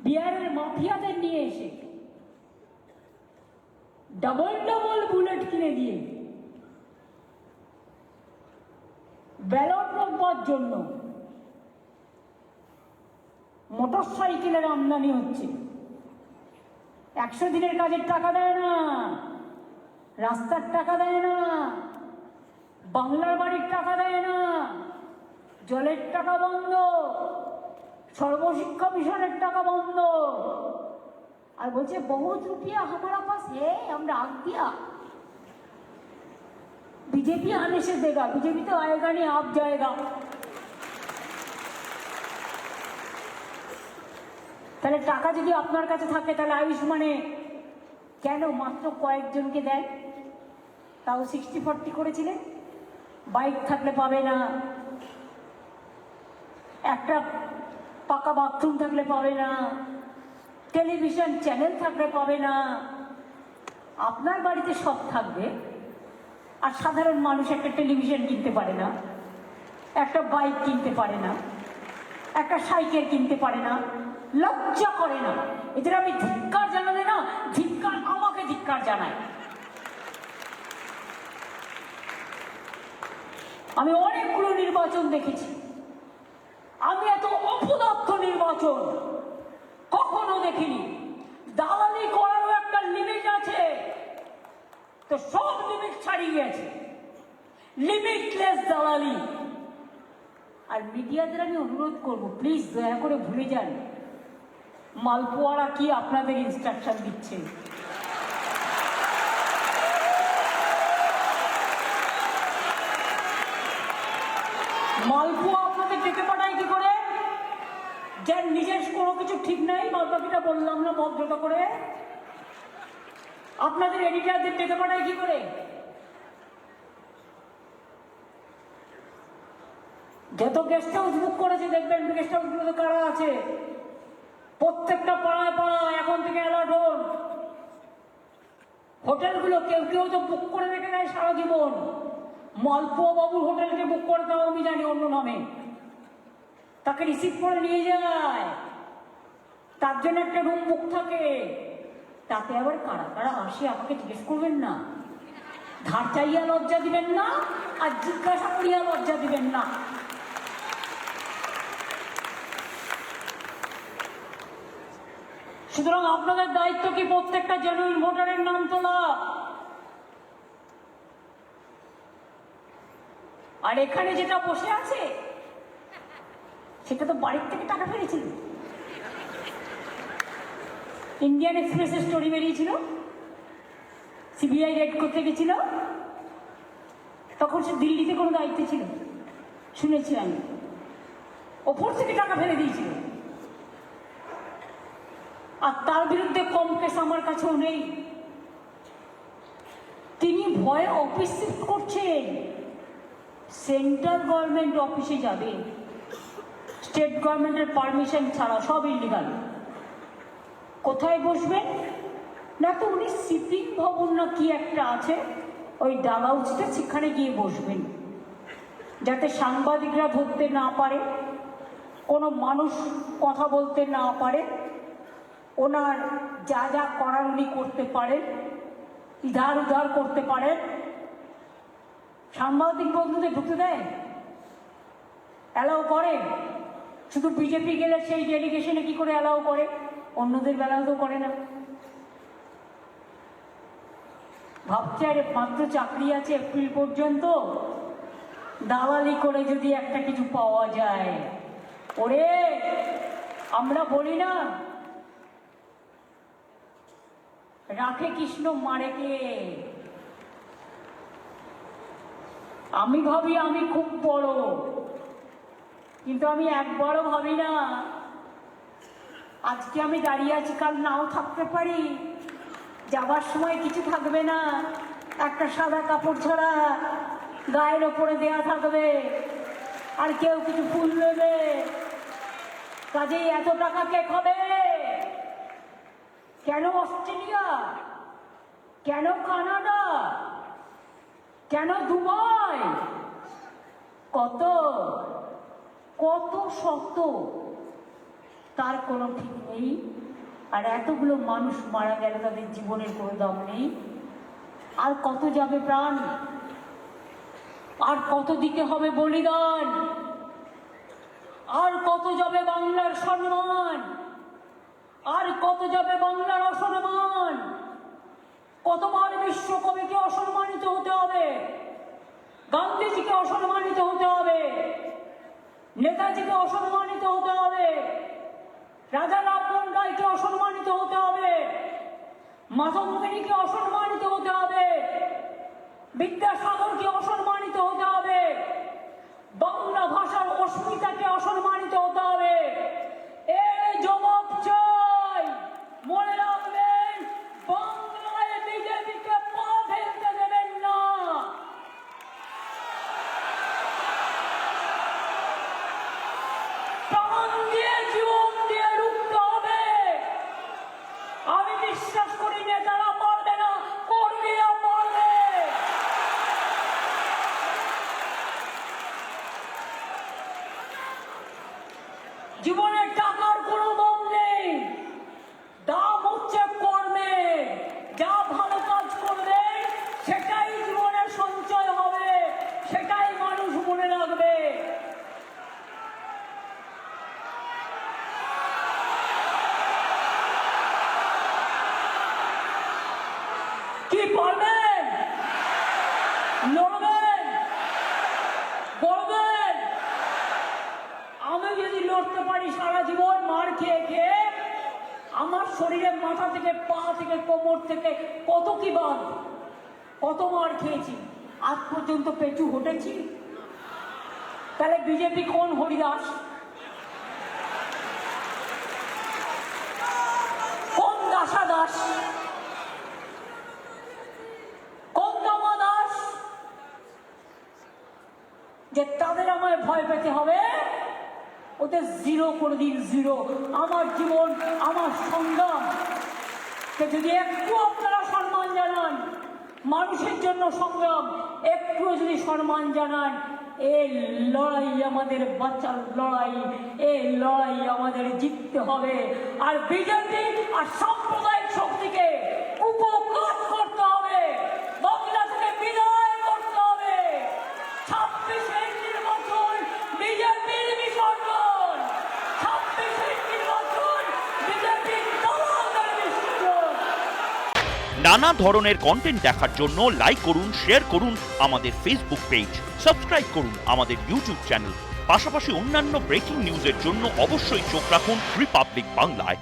বিহারের মাফিয়াদের নিয়ে এসে ডবল ডবল বুলেট কিনে দিয়ে ব্যালট রাখবার জন্য মোটর সাইকেলের আমদানি হচ্ছে। 100 দিনের কাজের টাকা দেয় না, রাস্তার টাকা দেয় না, বাংলার বাড়ির টাকা দেয় না, জলের টাকা বন্ধ, সর্বশিক্ষা মিশনের টাকা বন্ধ। আর বলছে বহুত রুপিয়া हमारा पास है, हम रख दिया। बीजेपी आने से देगा, बीजेपी तो आएगा नहीं, आप जाएगा। তাহলে টাকা যদি আপনার কাছে থাকে তাহলে আয়ুষ্মানে কেন মাত্র কয়েকজনকে দেন? তাও 60-40 করেছিলেন। বাইক থাকলে পাবে না, একটা পাকা বাথরুম থাকলে পাবে না, টেলিভিশন চ্যানেল থাকলে পাবে না। আপনার বাড়িতে সব থাকবে, আর সাধারণ মানুষ একটা টেলিভিশন কিনতে পারে না, একটা বাইক কিনতে পারে না, একটা সাইকেল কিনতে পারে না, লজ্জা করে না। এদের আমি ধিক্কার জানালে না, ধিক্কার আমাকে ধিক্কার জানায়। আমি অনেকগুলো নির্বাচন দেখেছি, আমি এত অপদার্থ নির্বাচন কখনো দেখিনি। দালালি করারও একটা লিমিট আছে, তো সব লিমিট ছাড়িয়ে গেছে, লিমিটলেস দালালি। আর মিডিয়াদের আমি অনুরোধ করবো, প্লিজ দয়া করে ভুলে যান মালপোয়ারা কি আপনাদের ইনস্ট্রাকশন দিচ্ছে। মালপোয়া আপনাদের ডেকে পাঠায় কি করে? যার নিজের কোনো কিছু ঠিক নাই, বাদবাকিটা বললাম না ভদ্রতা করে। আপনাদের এডিটারদের ডেকে পাঠায় কি করে? যত গেস্ট হাউস বুক করেছে দেখবেন, গেস্ট হাউস গুলো কারা আছে, প্রত্যেকটা পাড়ায় পাড়ায় এখন থেকে অ্যালার্ট হন। হোটেলগুলো কেউ কেউ তো বুক করে রেখে দেয় সারা জীবন। মালপোয়া বাবুর হোটেলকে বুক করে দাও, আমি জানি অন্য নামে, তাকে রিসিভ করে নিয়ে যায়, তার জন্য একটা রুম বুক থাকে। তাতে আবার কারা কারা আসে আমাকে জিজ্ঞেস করবেন না, ধার চাইয়া লজ্জা দিবেন না, আর জিজ্ঞাসা করিয়া লজ্জা দিবেন না। সুতরাং আপনাদের দায়িত্ব কি প্রত্যেকটা জেনুইন ভোটারের নাম তোলা। আর এখানে যেটা বসে আছে সেটা তো বাড়ির থেকে টাকা ফেলেছিল। ইন্ডিয়ান এক্সপ্রেসের স্টোরি বেরিয়েছিল, সিবিআই রেড করতে গেছিল, তখন সে দিল্লিতে কোনো দায়িত্বে ছিল শুনেছি আমি, ওপর থেকে টাকা ফেলে দিয়েছিল। আর তার বিরুদ্ধে কম কেস আমার কাছেও নেই। তিনি ভয়ে অফিস শিফট করছেন, সেন্ট্রাল গভর্নমেন্ট অফিসে যাবে, স্টেট গভর্নমেন্টের পারমিশন ছাড়া, সব ইলিগাল। কোথায় বসবেন না, তো উনি সিপিং ভবন না কি একটা আছে, ওই ডালহাউসটা, সেখানে গিয়ে বসবেন, যাতে সাংবাদিকরা ধরতে না পারে, কোনো মানুষ কথা বলতে না পারে, ওনার যা যা করার উনি করতে পারেন, ইধার উধার করতে পারেন। সাংবাদিক বন্ধুদের ঢুকতে দেয়, অ্যালাউ করে? শুধু বিজেপি গেলে সেই ডেলিগেশনে কি করে অ্যালাউ করে, অন্যদের বেলাও তো করে না। ভাবছে আরে মাত্র চাকরি আছে এপ্রিল পর্যন্ত, দালালি করে যদি একটা কিছু পাওয়া যায়। ওরে আমরা বলি না, রাখে কৃষ্ণ মারে কে। আমি ভাবি আমি খুব বড়, কিন্তু আমি একবারও ভাবি না আজকে আমি দাঁড়িয়ে আছি, কাল নাও থাকতে পারি, যাবার সময় কিছু থাকবে না, একটা সাদা কাপড় ছাড়া গায়ের ওপরে দেয়া থাকবে, আর কেউ কিছু ফুল দেবে। কাজেই এত টাকা কে খাবে? কেন অস্ট্রেলিয়া, কেন কানাডা, কেন দুবাই? কত কত শত তার কোনো ঠিক নেই। আর এতগুলো মানুষ মারা গেল, তাদের জীবনের কোনো দাম নেই। আর কত যাবে প্রাণ, আর কত দিকে হবে বলিদান, আর কত যাবে বাংলার সম্মান, আর কত যাবে বাংলার অসম্মান। কতবার বিশ্বকবিকে অসম্মানিত হতে হবে, গান্ধীজিকে অসম্মানিত হতে হবে, নেতাজিকে অসম্মানিত হতে হবে, রাজা রামমোহন রায়কে অসম্মানিত হতে হবে, মাধবমণিকে অসম্মানিত হতে হবে, বিদ্যাসাগরকে অসম্মানিত হতে হবে, বাংলা ভাষার অস্মিতাকে অসম্মানিত হতে হবে। এই জবাব চাই, মনে রাখবেন, বাংলায় বিজেপিকে পা ফেলতে দেবেন না। প্রাণ দিয়ে, জীবন দিয়ে রুখতে হবে। আমি বিশ্বাস করি নেতারা পারবে না, কর্মীরা পারবে। জীবনে টাকার কোনো দাম নেই, দাম হচ্ছে কর্মে। যা ভালো কাজ করবে সেটাই জীবনের সঞ্চয় হবে, সেটাই মানুষ মনে রাখবে। কি পারবেন? লড়বেন, করবেন। আমি যদি লড়তে পারি সারা জীবন মার খেয়ে খেয়ে, আমার শরীরে মাথা থেকে পা থেকে কোমর থেকে কত কি বাদ, কত মার খেয়েছি, আজ পর্যন্ত পেটু হটেছি। তাহলে বিজেপি কোন হরিদাস, কোন দাসা দাস, কোন দামা দাস যে তাদের আমায় ভয় পেতে হবে? ওদের জিরো করে দিন, জিরো। আমার জীবন, আমার সংগ্রাম যদি একটু আপনারা সম্মান জানান, মানুষের জন্য সংগ্রাম একটু যদি সম্মান জানান, এই লড়াই আমাদের বাঁচার লড়াই, এই লড়াই আমাদের জিততে হবে। আর বিজেপি আর সাম্প্রদায়িক শক্তিকে উপকার করতে হবে, বাংলা থেকে বিদায় করতে হবে। 26-এর নির্বাচন বিজেপির বিসর্জন, 26-এর নির্বাচন বিজেপির দলাদল বিসর্জন। নানা ধরনের কন্টেন্ট দেখার জন্য লাইক করুন, শেয়ার করুন আমাদের ফেসবুক পেজ, সাবস্ক্রাইব করুন আমাদের ইউটিউব চ্যানেল। পাশাপাশি অন্যান্য ব্রেকিং নিউজের জন্য অবশ্যই চোখ রাখুন রিপাবলিক বাংলায়।